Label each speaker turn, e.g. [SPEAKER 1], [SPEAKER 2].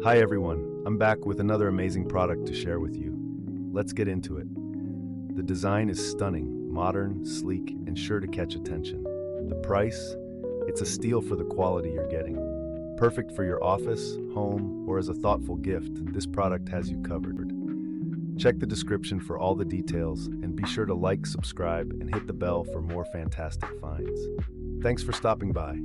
[SPEAKER 1] Hi everyone, I'm back with another amazing product to share with you. Let's get into it. The design is stunning, modern, sleek, and sure to catch attention. The price? It's a steal for the quality you're getting. Perfect for your office, home, or as a thoughtful gift, this product has you covered. Check the description for all the details, and be sure to like, subscribe, and hit the bell for more fantastic finds. Thanks for stopping by.